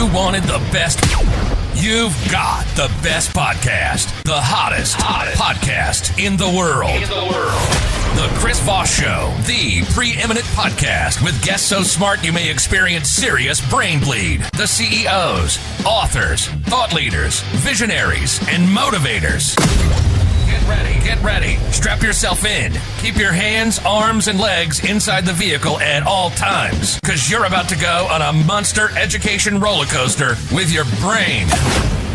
you wanted the best, you've got the best podcast. The hottest podcast in the world. The Chris Voss Show, the preeminent podcast with guests so smart you may experience serious brain bleed. The CEOs, authors, thought leaders, visionaries, and motivators. Get ready. Strap yourself in. Keep your hands, arms, and legs inside the vehicle at all times, because you're about to go on a monster education roller coaster with your brain.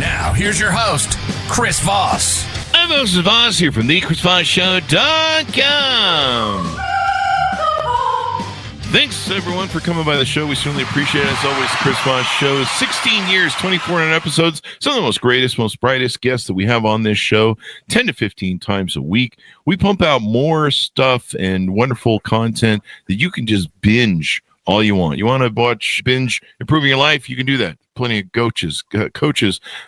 Now, here's your host, Chris Voss. I'm Moses Voss here from the ChrisVossShow.com. Thanks, everyone, for coming by the show. We certainly appreciate it. As always, the Chris Voss Show is 16 years, 2,400 episodes. Some of the most greatest, most brightest guests that we have on this show, 10 to 15 times a week. We pump out more stuff and wonderful content that you can just binge all you want. You want to watch, binge, improving your life? You can do that. Plenty of coaches,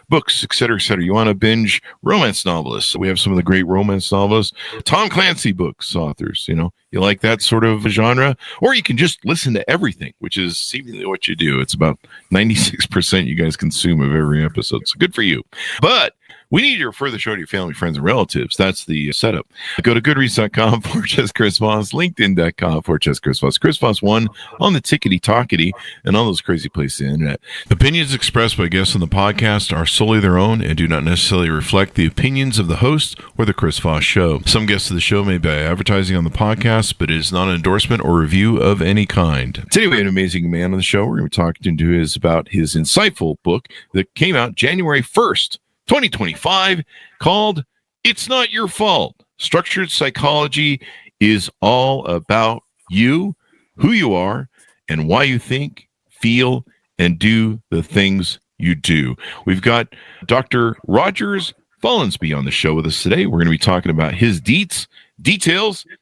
books, et cetera, et cetera. You want to binge romance novelists? We have some of the great romance novelists, Tom Clancy books, authors. You know, you like that sort of genre, or you can just listen to everything, which is seemingly what you do. It's about 96% you guys consume of every episode. So good for you. But we need to refer the show to your family, friends, and relatives. That's the setup. Go to goodreads.com/Chris Voss, LinkedIn.com/Chris Voss, Chris Voss 1 on the tickety-tockety, and all those crazy places on the internet. Opinions expressed by guests on the podcast are solely their own and do not necessarily reflect the opinions of the host or the Chris Voss Show. Some guests of the show may be advertising on the podcast, but it is not an endorsement or review of any kind. Today we have an amazing man on the show. We're going to be talking to him about his insightful book that came out January 1st. 2025, called It's Not Your Fault. Structured Psychology is all about you, who you are, and why you think, feel, and do the things you do. We've got Dr. Rogers Follansbee on the show with us today. We're going to be talking about his details,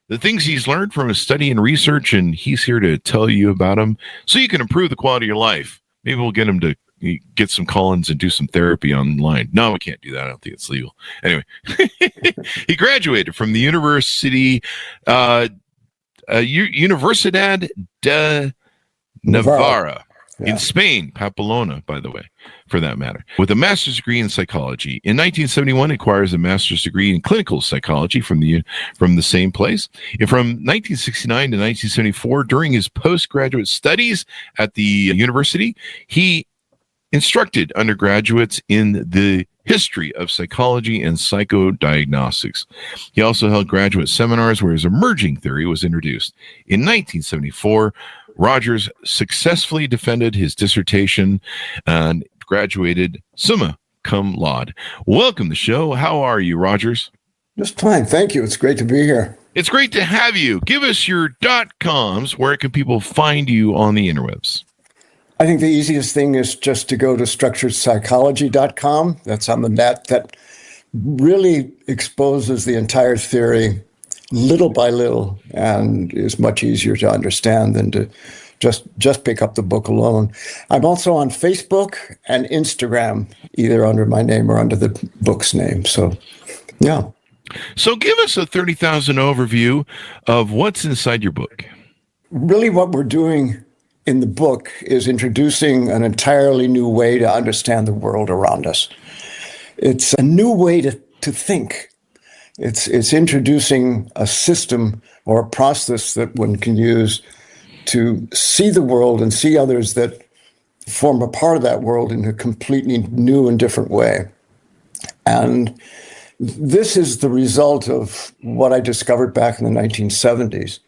the things he's learned from his study and research, and he's here to tell you about them so you can improve the quality of your life. Maybe we'll get him to get some call-ins and do some therapy online. No, we can't do that. I don't think it's legal. Anyway, he graduated from the Universidad de Navarra in Spain, Pamplona, by the way, for that matter, with a master's degree in psychology. In 1971, acquires a master's degree in clinical psychology from the same place. And from 1969 to 1974, during his postgraduate studies at the university, he instructed undergraduates in the history of psychology and psychodiagnostics. He also held graduate seminars where his emerging theory was introduced. In 1974, Rogers successfully defended his dissertation and graduated summa cum laude. Welcome to the show. How are you, Rogers? Just fine. Thank you. It's great to be here. It's great to have you. Give us your .coms. Where can people find you on the interwebs? I think the easiest thing is just to go to structuredpsychology.com. That's on the net. That really exposes the entire theory little by little and is much easier to understand than to just pick up the book alone. I'm also on Facebook and Instagram, either under my name or under the book's name. So, yeah. So give us a 30,000 overview of what's inside your book. Really what we're doing in the book is introducing an entirely new way to understand the world around us. It's a new way to think. It's introducing a system or a process that one can use to see the world and see others that form a part of that world in a completely new and different way. And this is the result of what I discovered back in the 1970s.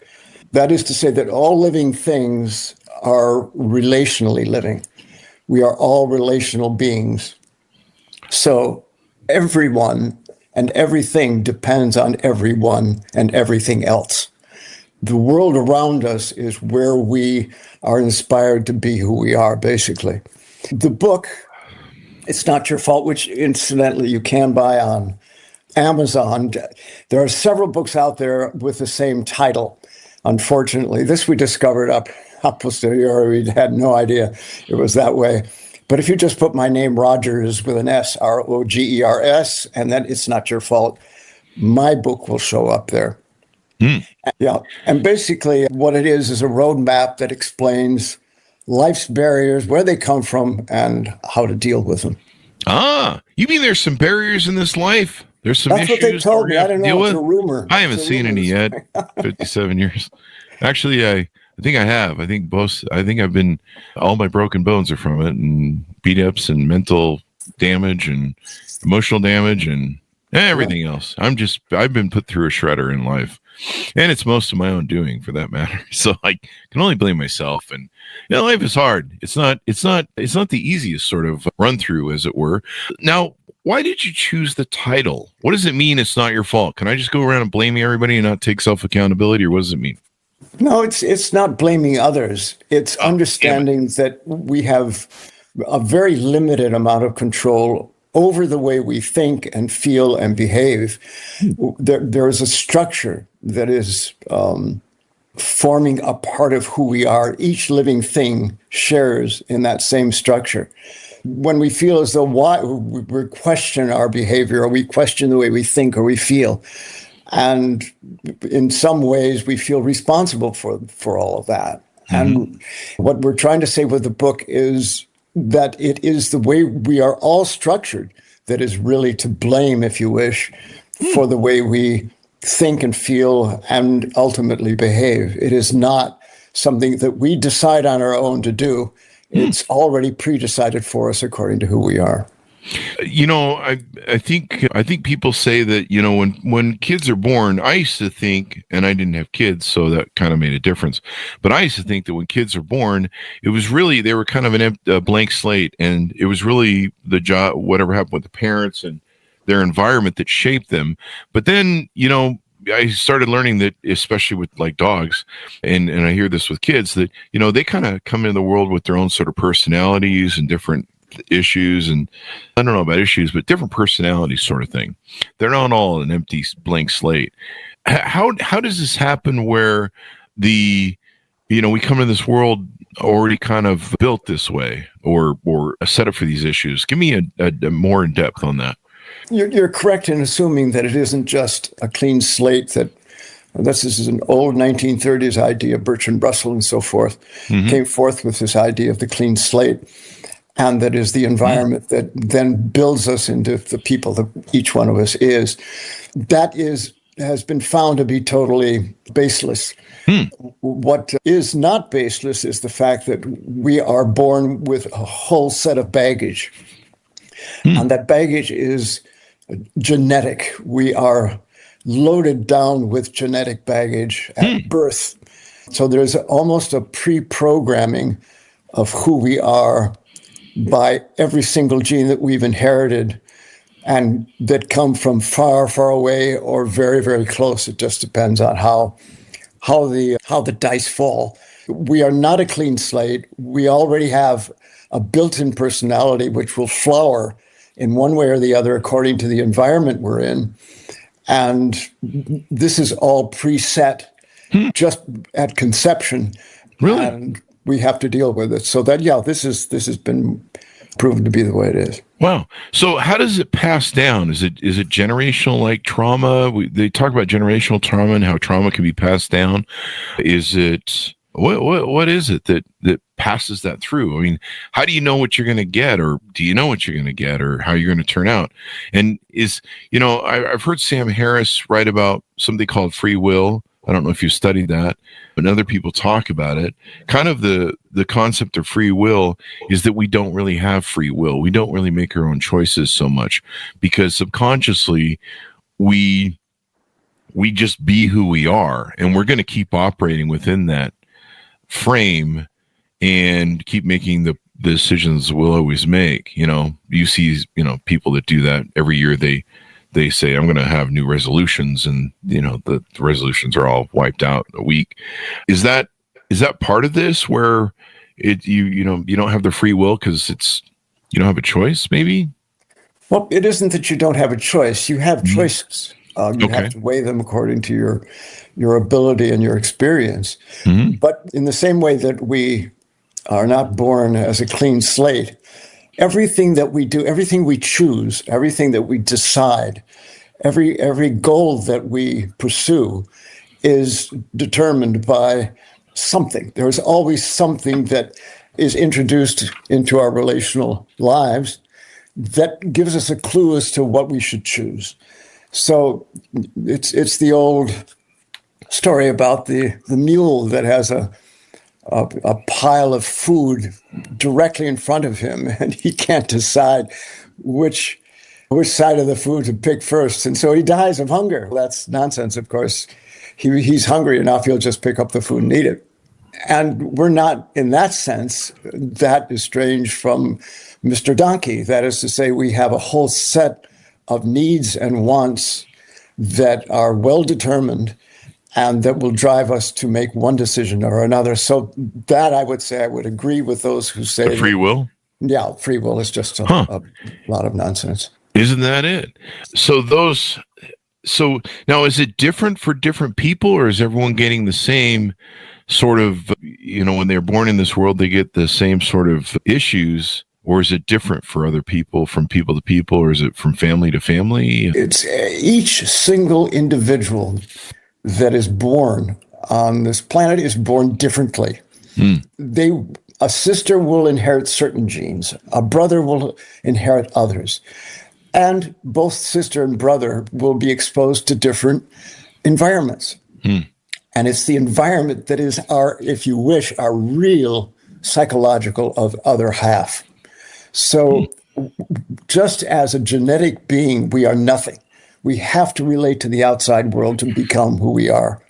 That is to say that all living things are relationally living. We are all relational beings. So everyone and everything depends on everyone and everything else. The world around us is where we are inspired to be who we are, basically. The book, It's Not Your Fault, which incidentally you can buy on Amazon. There are several books out there with the same title. Unfortunately, this we discovered a posteriori. We had no idea it was that way. But if you just put my name, Rogers, with an S, Rogers, and then It's Not Your Fault, my book will show up there. Yeah. And basically what it is a roadmap that explains life's barriers, where they come from, and how to deal with them. You mean there's some barriers in this life? There's some That's issues what they told me. we have I don't to deal know. It's with? a rumor. I haven't seen any yet. 57 years. Actually, I think I have. I think I've been, all my broken bones are from it, and beat ups and mental damage and emotional damage and everything else. I've been put through a shredder in life, and it's most of my own doing for that matter. So I can only blame myself. And life is hard. It's not the easiest sort of run through, as it were. Now, why did you choose the title? What does it mean it's not your fault? Can I just go around and blaming everybody and not take self-accountability, or what does it mean? No, it's not blaming others. It's understanding that we have a very limited amount of control over the way we think and feel and behave. There is a structure that is forming a part of who we are. Each living thing shares in that same structure. When we feel as though we question our behavior, or we question the way we think or we feel, and in some ways we feel responsible for all of that. Mm-hmm. And what we're trying to say with the book is that it is the way we are all structured that is really to blame, if you wish, for the way we think and feel and ultimately behave. It is not something that we decide on our own to do. It's already pre-decided for us according to who we are. I think people say that, when kids are born, I used to think, and I didn't have kids, so that kind of made a difference. But I used to think that when kids are born, it was really, they were kind of a blank slate, and it was really the job, whatever happened with the parents and their environment that shaped them. But then, I started learning that, especially with like dogs, and I hear this with kids, that, they kind of come into the world with their own sort of personalities and different issues, and I don't know about issues, but different personalities sort of thing. They're not all an empty blank slate. How does this happen where we come into this world already kind of built this way, or a setup for these issues? Give me a more in depth on that. You're correct in assuming that it isn't just a clean slate, that this is an old 1930s idea. Bertrand Russell and so forth came forth with this idea of the clean slate, and that is the environment that then builds us into the people that each one of us is. That has been found to be totally baseless. What is not baseless is the fact that we are born with a whole set of baggage, and that baggage is genetic. We are loaded down with genetic baggage at birth. So there's almost a pre-programming of who we are by every single gene that we've inherited, and that come from far, far away or very, very close. It just depends on how the dice fall. We are not a clean slate. We already have a built-in personality which will flower in one way or the other according to the environment we're in. And this is all preset just at conception. Really? And we have to deal with it. So that, this has been proven to be the way it is. Wow. So how does it pass down? Is it generational, like trauma? They talk about generational trauma and how trauma can be passed down. Is it, what is it that passes that through? I mean, how do you know what you're going to get, or do you know what you're going to get, or how you're going to turn out? And I've heard Sam Harris write about something called free will. I don't know if you've studied that, but other people talk about it. Kind of the concept of free will is that we don't really have free will. We don't really make our own choices so much, because subconsciously we just be who we are, and we're going to keep operating within that frame and keep making the decisions we'll always make. You see, people that do that every year. They say, I'm going to have new resolutions, and the resolutions are all wiped out in a week. Is that part of this, where you don't have the free will because you don't have a choice, maybe? Well, it isn't that you don't have a choice. You have choices. You have to weigh them according to your ability and your experience. But in the same way that we are not born as a clean slate, everything that we do, everything we choose, everything that we decide, every goal that we pursue is determined by something. There's always something that is introduced into our relational lives that gives us a clue as to what we should choose. So it's the old story about the mule that has a pile of food directly in front of him, and he can't decide which side of the food to pick first. And so he dies of hunger. That's nonsense, of course. He's hungry enough, he'll just pick up the food and eat it. And we're not, in that sense, that estranged from Mr. Donkey. That is to say, we have a whole set of needs and wants that are well determined and that will drive us to make one decision or another. So that, I would say, I would agree with those who say the free will. Yeah, free will is just a lot of nonsense. Isn't that it? So now, is it different for different people, or is everyone getting the same sort of, when they're born in this world, they get the same sort of issues? Or is it different for other people, from people to people, or is it from family to family? It's each single individual that is born on this planet is born differently. A sister will inherit certain genes. A brother will inherit others. And both sister and brother will be exposed to different environments. And it's the environment that is if you wish, our real psychological of other half. So just as a genetic being, we are nothing. We have to relate to the outside world to become who we are.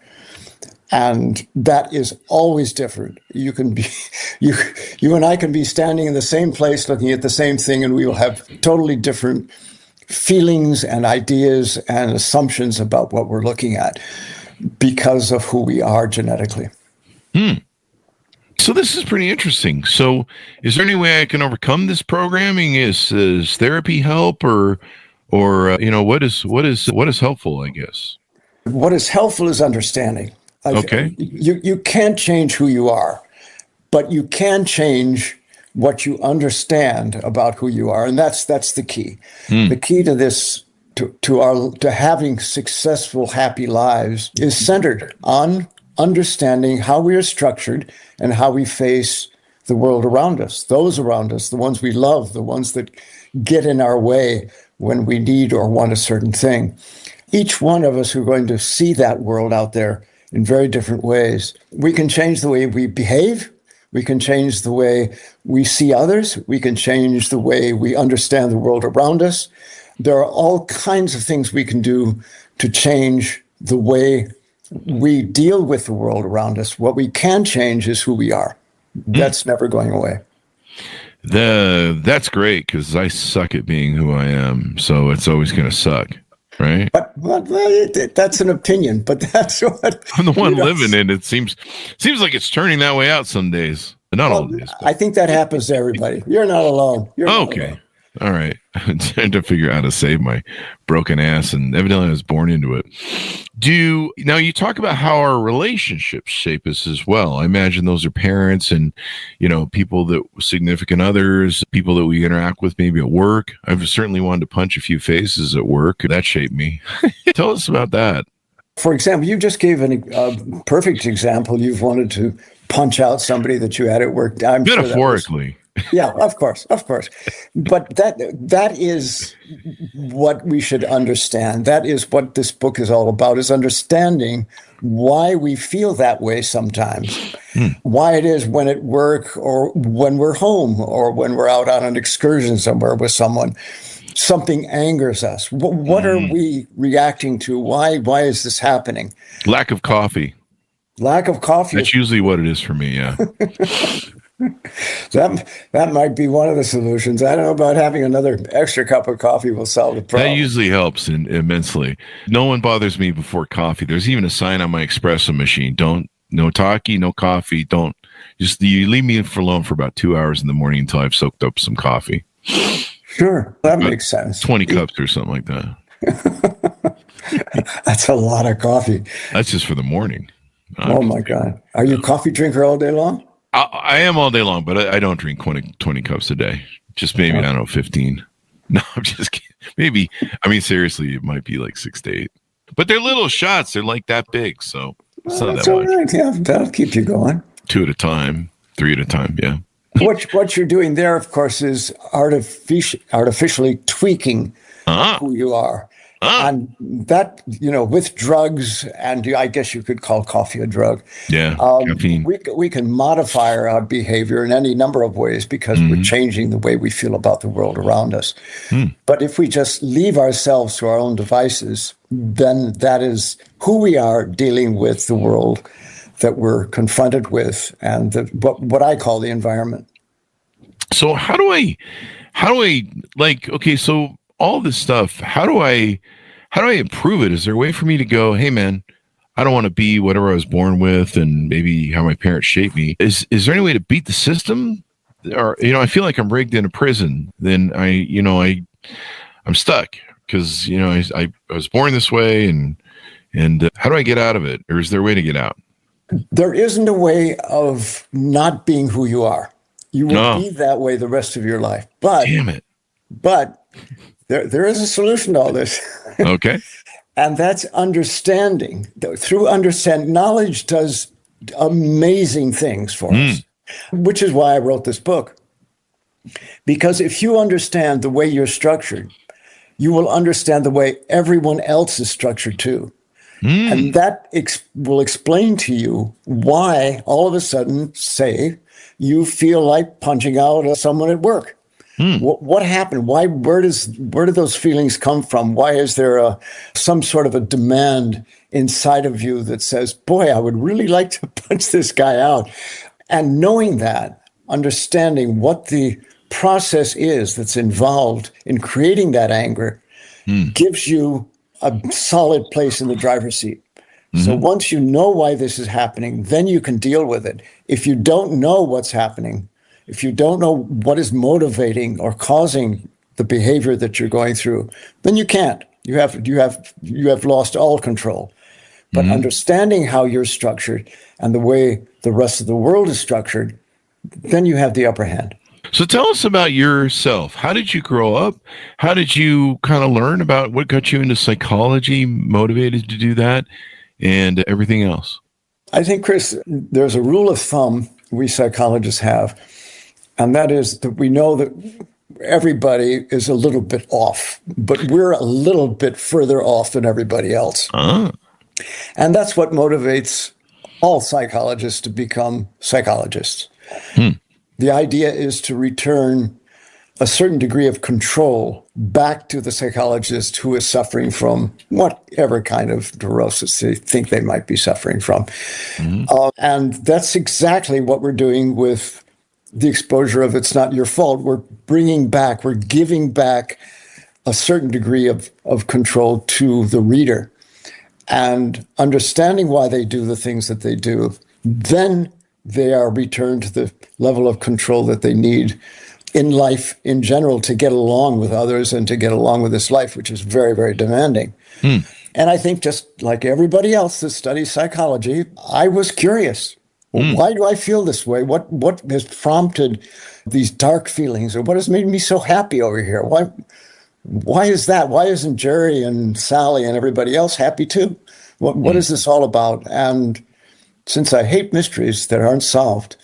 And that is always different. You and I can be standing in the same place looking at the same thing, and we will have totally different feelings and ideas and assumptions about what we're looking at because of who we are genetically. So this is pretty interesting. So is there any way I can overcome this programming? Is therapy help, or what is helpful, I guess? What is helpful is understanding. Okay. You can't change who you are, but you can change what you understand about who you are, and that's the key. The key to this, to having successful, happy lives, is centered on understanding how we are structured and how we face the world around us, those around us, the ones we love, the ones that get in our way when we need or want a certain thing. Each one of us who are going to see that world out there in very different ways. We can change the way we behave. We can change the way we see others. We can change the way we understand the world around us. There are all kinds of things we can do to change the way we deal with the world around us. What we can change is who we are. That's never going away. That's great, because I suck at being who I am, so it's always going to suck, right? But that's an opinion. But that's what I'm the one living in. It seems like it's turning that way out some days, but not all days. But. I think that happens to everybody. You're not alone. You're not alone. All right. I'm trying to figure out how to save my broken ass, and evidently I was born into it. Now you talk about how our relationships shape us as well. I imagine those are parents and, people that significant others, people that we interact with maybe at work. I've certainly wanted to punch a few faces at work. That shaped me. Tell us about that. For example, you just gave a perfect example. You've wanted to punch out somebody that you had at work. I'm metaphorically. Yeah, of course. But that is what we should understand. That is what this book is all about, is understanding why we feel that way sometimes, why it is when at work or when we're home or when we're out on an excursion somewhere with someone, something angers us. What are we reacting to? Why is this happening? Lack of coffee. Lack of coffee. That's usually what it is for me, yeah. That might be one of the solutions. I don't know about having another extra cup of coffee will solve the problem. That usually helps immensely. No one bothers me before coffee. There's even a sign on my espresso machine. No talkie, no coffee. You leave me alone for about 2 hours in the morning until I've soaked up some coffee. Sure. That makes sense. 20 cups or something like that. That's a lot of coffee. That's just for the morning. Oh my God. Are you a coffee drinker all day long? I am all day long, but I don't drink 20 cups a day. Just maybe, I don't know, 15. No, I'm just kidding. Maybe, seriously, it might be like 6 to 8. But they're little shots. They're like that big, so it's not that much. Right. Yeah, that'll keep you going. 2 at a time, 3 at a time, yeah. What you're doing there, of course, is artificially tweaking who you are. And that, with drugs, and I guess you could call coffee a drug. Yeah, caffeine. We can modify our behavior in any number of ways because we're changing the way we feel about the world around us. But if we just leave ourselves to our own devices, then that is who we are dealing with the world that we're confronted with and what I call the environment. So how do I okay, so all this stuff, how do I improve it? Is there a way for me to go, hey man, I don't want to be whatever I was born with and maybe how my parents shaped me. Is there any way to beat the system? Or, I feel like I'm rigged in a prison. Then I'm stuck because, I was born this way and how do I get out of it? Or is there a way to get out? There isn't a way of not being who you are. You will be that way the rest of your life. But damn it. But there is a solution to all this. Okay. And that's understanding. Through understanding, knowledge does amazing things for us, which is why I wrote this book. Because if you understand the way you're structured, you will understand the way everyone else is structured too. And that will explain to you why all of a sudden, say, you feel like punching out someone at work. What happened? Where do those feelings come from? Why is there some sort of a demand inside of you that says, boy, I would really like to punch this guy out? And knowing that, understanding what the process is that's involved in creating that anger gives you a solid place in the driver's seat. So once you know why this is happening, then you can deal with it. If you don't know what's happening, if you don't know what is motivating or causing the behavior that you're going through, then you can't. You have lost all control. But understanding how you're structured and the way the rest of the world is structured, then you have the upper hand. So tell us about yourself. How did you grow up? How did you kind of learn about what got you into psychology, motivated to do that, and everything else? I think, Chris, there's a rule of thumb we psychologists have, and that is that we know that everybody is a little bit off, but we're a little bit further off than everybody else. And that's what motivates all psychologists to become psychologists. The idea is to return a certain degree of control back to the psychologist who is suffering from whatever kind of neurosis they think they might be suffering from. And that's exactly what we're doing with the exposure of It's Not Your Fault. We're giving back a certain degree of control to the reader and understanding why they do the things that they do. Then they are returned to the level of control that they need in life in general to get along with others and to get along with this life, which is very, very demanding. And I think just like everybody else that studies psychology, I was curious. Why do I feel this way? What has prompted these dark feelings? Or what has made me so happy over here? Why is that? Why isn't Jerry and Sally and everybody else happy too? What is this all about? And since I hate mysteries that aren't solved,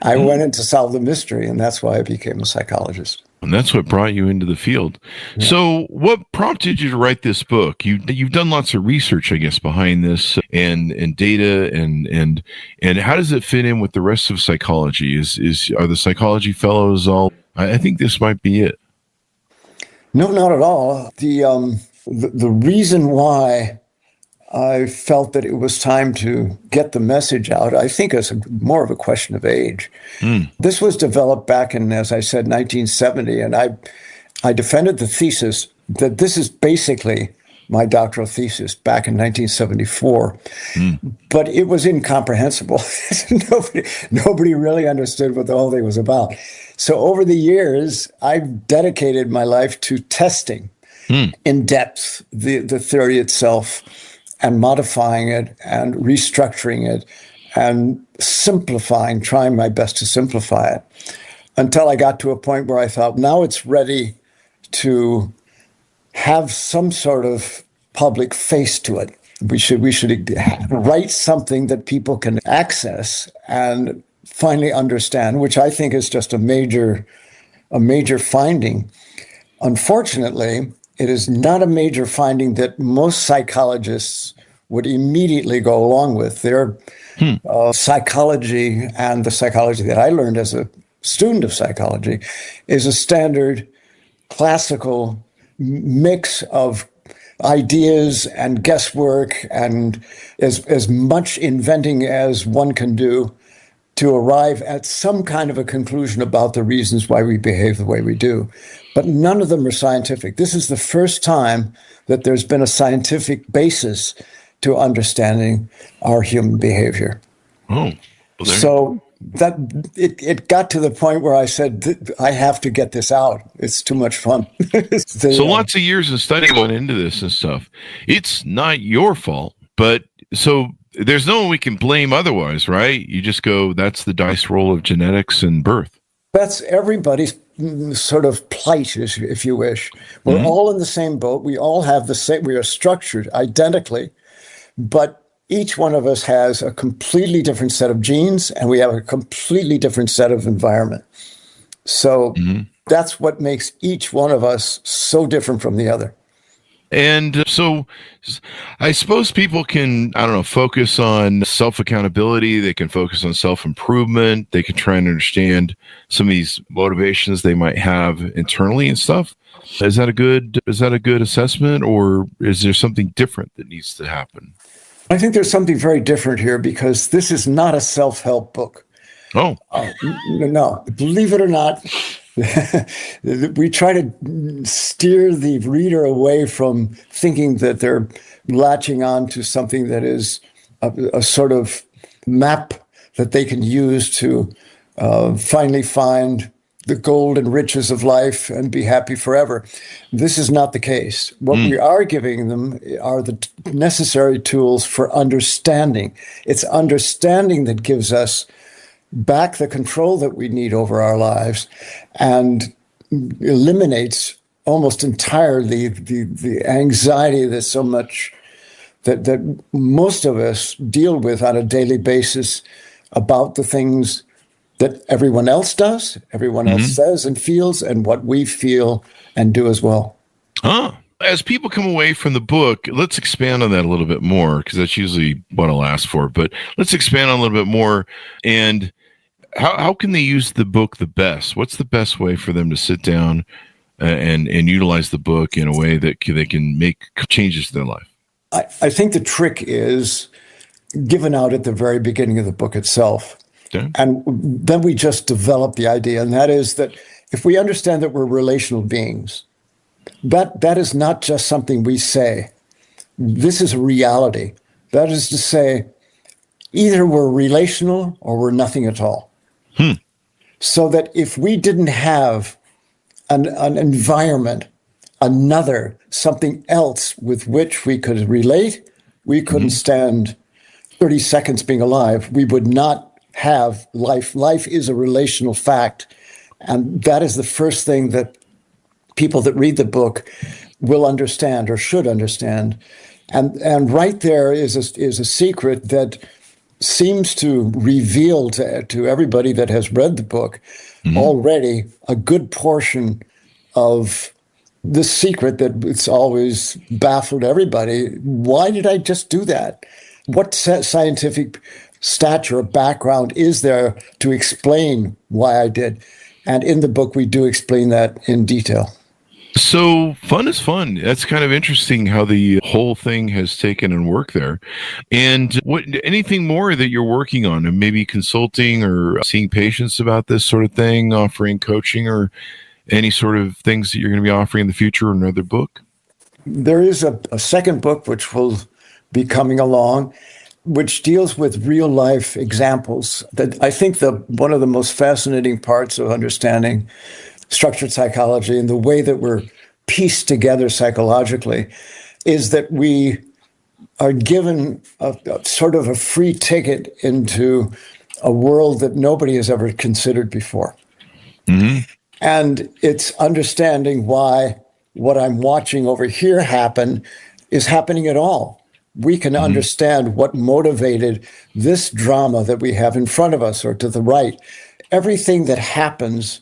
I went in to solve the mystery, and that's why I became a psychologist. And that's what brought you into the field. Yeah. So what prompted you to write this book? You've done lots of research, I guess, behind this and data and how does it fit in with the rest of psychology? Are the psychology fellows all, I think this might be it. No, not at all. The reason why I felt that it was time to get the message out, I think is more of a question of age. This was developed back in, as I said, 1970, and I defended the thesis that this is basically my doctoral thesis back in 1974, but it was incomprehensible. Nobody really understood what the whole thing was about. So over the years, I've dedicated my life to testing in depth the theory itself, and modifying it and restructuring it and trying my best to simplify it until I got to a point where I thought, now it's ready to have some sort of public face to it. We should write something that people can access and finally understand, which I think is just a major finding. Unfortunately, it is not a major finding that most psychologists would immediately go along with. Their psychology, and the psychology that I learned as a student of psychology, is a standard classical mix of ideas and guesswork and as much inventing as one can do to arrive at some kind of a conclusion about the reasons why we behave the way we do. But none of them are scientific. This is the first time that there's been a scientific basis to understanding our human behavior. Oh, well, so that it got to the point where I said, I have to get this out. It's too much fun. So lots of years of study went into this and stuff. It's not your fault, but so there's no one we can blame otherwise, right? You just go, that's the dice roll of genetics and birth. That's everybody's sort of plight, if you wish. We're all in the same boat. We all have the same, we are structured identically, but each one of us has a completely different set of genes, and we have a completely different set of environment. So that's what makes each one of us so different from the other. And so I suppose people can, I don't know, focus on self-accountability. They can focus on self-improvement. They can try and understand some of these motivations they might have internally and stuff. Is that a good assessment, or is there something different that needs to happen? I think there's something very different here, because this is not a self-help book. Oh. No, believe it or not, we try to steer the reader away from thinking that they're latching on to something that is a sort of map that they can use to finally find the gold and riches of life and be happy forever. This is not the case. What we are giving them are the necessary tools for understanding. It's understanding that gives us back the control that we need over our lives and eliminates almost entirely the anxiety that so much that most of us deal with on a daily basis about the things that everyone else does, everyone else says and feels, and what we feel and do as well. As people come away from the book, let's expand on that a little bit more, because that's usually what I'll ask for. But let's expand on a little bit more. And how can they use the book the best? What's the best way for them to sit down and utilize the book in a way that they can make changes to their life? I think the trick is given out at the very beginning of the book itself. Okay. And then we just develop the idea, and that is that if we understand that we're relational beings, that is not just something we say. This is a reality. That is to say, either we're relational or we're nothing at all. So that if we didn't have an environment, something else with which we could relate, we couldn't stand 30 seconds being alive. We would not have life. Life is a relational fact. And that is the first thing that people that read the book will understand or should understand. And right there is a secret that seems to reveal to everybody that has read the book already a good portion of the secret that it's always baffled everybody. Why did I just do that? What scientific stature or background is there to explain why I did? And in the book, we do explain that in detail. So fun is fun. That's kind of interesting how the whole thing has taken and worked there. And anything more that you're working on, and maybe consulting or seeing patients about this sort of thing, offering coaching, or any sort of things that you're going to be offering in the future, or another book? There is a second book which will be coming along, which deals with real life examples. That I think one of the most fascinating parts of understanding structured psychology and the way that we're pieced together psychologically is that we are given a sort of a free ticket into a world that nobody has ever considered before. And it's understanding why what I'm watching over here happen is happening at all. we can understand what motivated this drama that we have in front of us or to the right. Everything that happens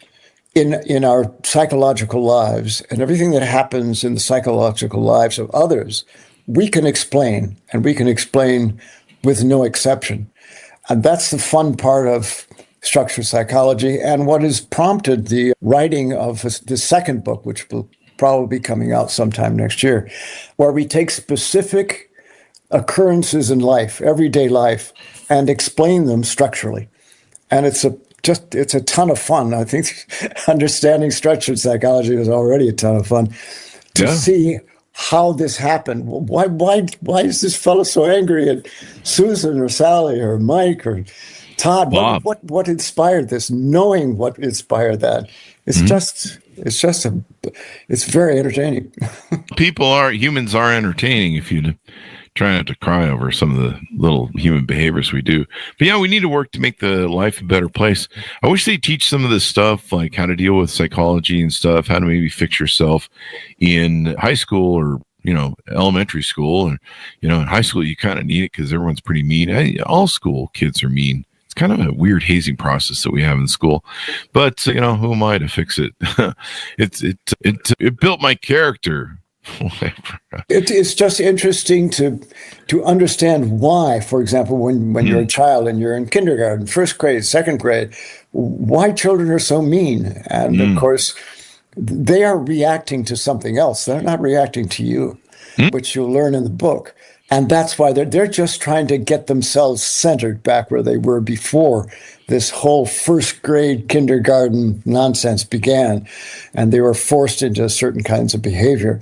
in our psychological lives and everything that happens in the psychological lives of others, we can explain, and we can explain with no exception. And that's the fun part of structured psychology, and what has prompted the writing of the second book, which will probably be coming out sometime next year, where we take specific occurrences in life, everyday life, and explain them structurally. And it's a ton of fun. I think understanding structured psychology is already a ton of fun to see how this happened. Why is this fellow so angry at Susan or Sally or Mike or Todd? What inspired this? Knowing what inspired that. It's very entertaining. Humans are entertaining if you try not to cry over some of the little human behaviors we do. But yeah, we need to work to make the life a better place. I wish they teach some of this stuff, like how to deal with psychology and stuff, how to maybe fix yourself in high school or, elementary school. And, in high school, you kind of need it because everyone's pretty mean. All school kids are mean. It's kind of a weird hazing process that we have in school. But, who am I to fix it? It built my character. It's just interesting to understand why, for example, when you're a child and you're in kindergarten, first grade, second grade, why children are so mean. And of course, they are reacting to something else. They're not reacting to you, which you'll learn in the book. And that's why they're just trying to get themselves centered back where they were before this whole first grade kindergarten nonsense began. And they were forced into certain kinds of behavior.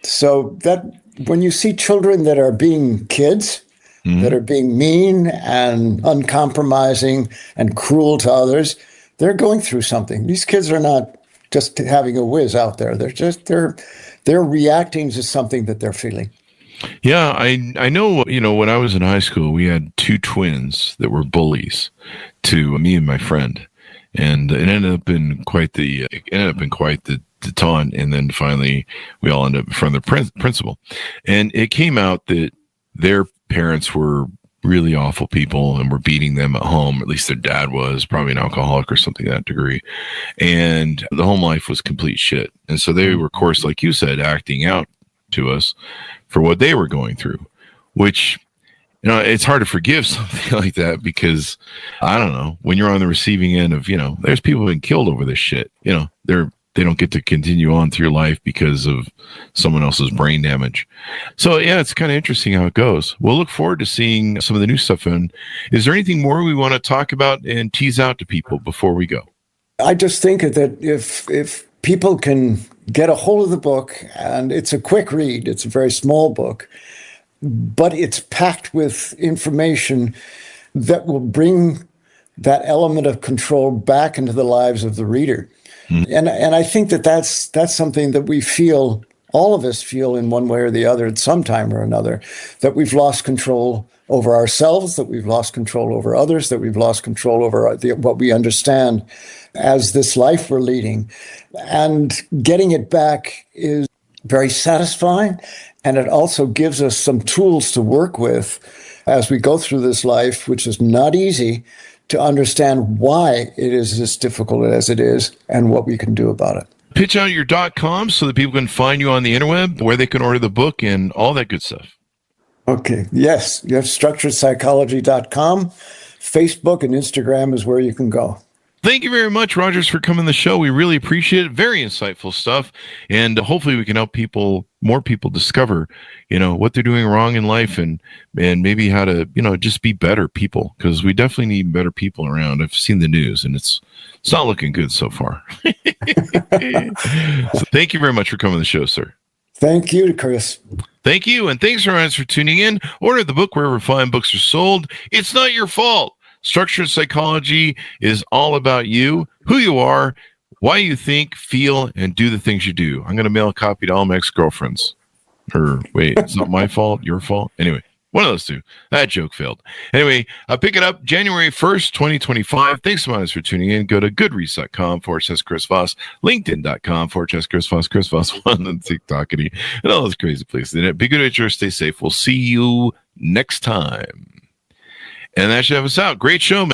So that when you see children that are being kids, that are being mean and uncompromising and cruel to others, they're going through something. These kids are not just having a whiz out there. They're reacting to something that they're feeling. Yeah, I know, when I was in high school, we had two twins that were bullies to me and my friend. And it ended up in quite the taunt, and then finally we all ended up in front of the principal. And it came out that their parents were really awful people and were beating them at home. At least their dad was probably an alcoholic or something to that degree. And the home life was complete shit. And so they were, of course, like you said, acting out to us for what they were going through, which, it's hard to forgive something like that because, I don't know, when you're on the receiving end of, there's people being killed over this shit, they don't get to continue on through life because of someone else's brain damage. So yeah, it's kind of interesting how it goes. We'll look forward to seeing some of the new stuff. And is there anything more we want to talk about and tease out to people before we go? I just think that if people can get a hold of the book, and it's a quick read, it's a very small book, but it's packed with information that will bring that element of control back into the lives of the reader. And I think that's something that we feel, all of us feel in one way or the other at some time or another, that we've lost control over ourselves, that we've lost control over others, that we've lost control over what we understand as this life we're leading. And getting it back is very satisfying. And it also gives us some tools to work with as we go through this life, which is not easy, to understand why it is as difficult as it is and what we can do about it. Pitch out your .com so that people can find you on the interweb, where they can order the book and all that good stuff. Okay. Yes. You have structuredpsychology.com. Facebook and Instagram is where you can go. Thank you very much, Rogers, for coming on the show. We really appreciate it. Very insightful stuff. And hopefully we can help more people discover, what they're doing wrong in life and maybe how to, just be better people, because we definitely need better people around. I've seen the news and it's not looking good so far. So thank you very much for coming on the show, sir. Thank you, Chris. Thank you. And thanks, everyone, for tuning in. Order the book wherever fine books are sold. It's not your fault. Structured psychology is all about you, who you are, why you think, feel, and do the things you do. I'm going to mail a copy to all my ex-girlfriends. Wait, it's not my fault, your fault? Anyway. One of those two. That joke failed. Anyway, pick it up January 1st, 2025. Thanks so much for tuning in. Go to goodreads.com/Chris Voss, LinkedIn.com/Chris Voss, Chris Voss1 on TikTok, and all those crazy places. Be good at yours. Stay safe. We'll see you next time. And that should have us out. Great show, man.